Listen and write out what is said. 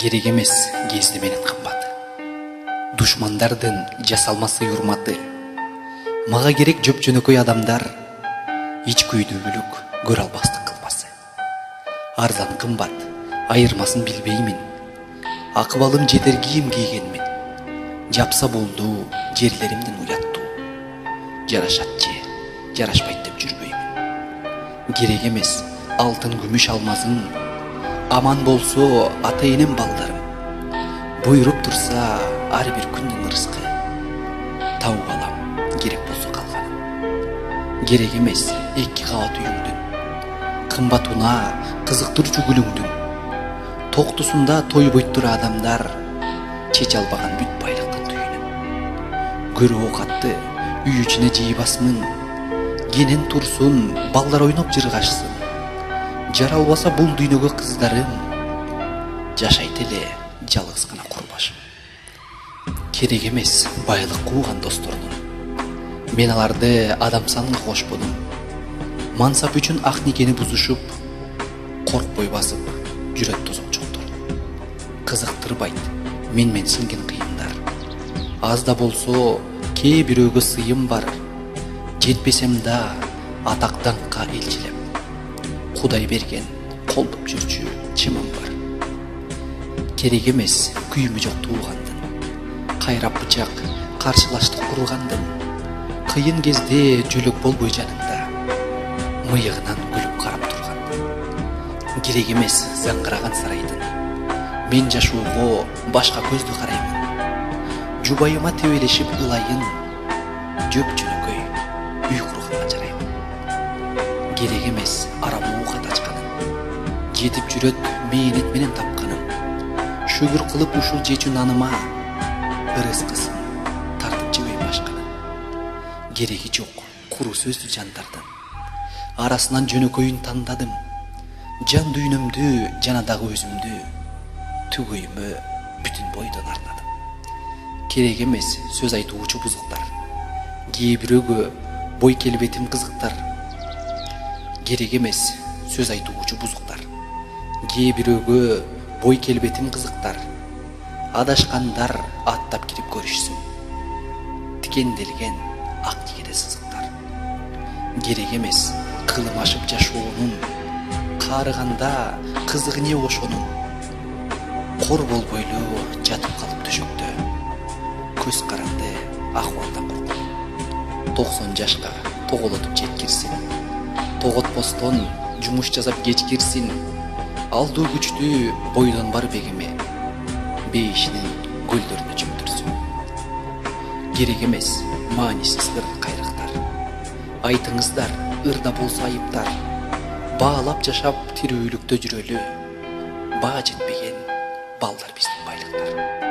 Керек емес кезді менен кымбаты. Душмандардын жасалмасы урматы. Мага керек жөп-жөнөкөй адамдар, ич күйдүүлүк көрө албастык кылмасы. Арзан кымбат айырмасын билбеймин. Акыбалым жетер кийим кийгенмин. Жапса болду жерлеримдин уяттуу. Жарашат же, жарашпайт деп жүрбөймүн. Керек емес алтын күмүш алмазың. Аман болсо ата энем балдарым. Буйруп турса ар бир күндүн ырыскы. Тауып алам керек болсо калганын. Керек эмес эки кабат үйүңдүн. Кымбат унаа кызыктырчу гүлүңдүн. Токтусунда тойбойт тура адамдар. Чеч албаган бүт байлыктын түйүнүн. Көрө окатты үй ичине жыйбасмын. Кенен турсун балдар ойноп жыргашсын. Жаралбаса бул дүйнөгө кыздарым. Жашайт эле жалгыз гана курбашым. Керек эмес байлык кууган достордун. Мен аларды адам санына кошподум. Мансап үчүн ак никени бузушуп, коркпой басып жүрөт тозокчоктор. Кызыктырбайт менмен сиңген кыйындар. Аз да болсо кээ бирөөгө сыйым бар. Жетпесем да атак даңкка элчилеп. Кудай берген колдоп жүрчү чымым бар. Керек эмес күйүмү жок туугандын. Кайрап бычак каршылаштык кургандын. Кыйын кезде жөлөк болбой жаныңда. Мыйыгынан күлүп карап тургандын. Керек эмес заңгыраган сарайдын. Мен жашоого башка көздү караймын. Жубайыма тебелешип ылайын. Жөп-жөнөкөй үй курганга жараймын. Керек эмес арамуу кат ачканын. Жетип жүрөт мээнет менен тапканым. Шүгүр кылып ушул жечү наныма. Ырыскысын тартып жебейм башканын. Кереги жок куру сөздү жандардын. Арасынан жөнөкөйүн тандадым. Жан дүйнөмдү жана дагы өзүмдү. Түгөйүмө бүтүн бойдон арнадым. Керек эмес сөз айтуучу бузуктар. Кээ бирөөгө бой келбетим кызыктар. Керек эмес сөз айтуучу бузуктар. Кээ бирөөгө бой келбетим кызыктар. Адашкандар аттап кирип көрүшсүн. Тикенделген ак тигеде сызыктар. Керек эмес кылым ашып жашоонун. Каарыганда кызыгы не ошонун. Кор болбойлу жатып калып төшөктө. Көз каранды акыбалдан корком. 90 жашка тоголотуп жеткирсин. Тоготпостон жумуш жасап кеч кирсин. Алдуу күчтүү бойдон бар бегиме. Бейишинин көлдөрүнө чөмтүрсүн. Керек эмес маанисиз ыр кайрыктар. Айтыңыздар ырда болсо айыптар. Баалап жашап тирүүлүктө жүрөлү. Баа жетпеген балдар биздин байлыктар.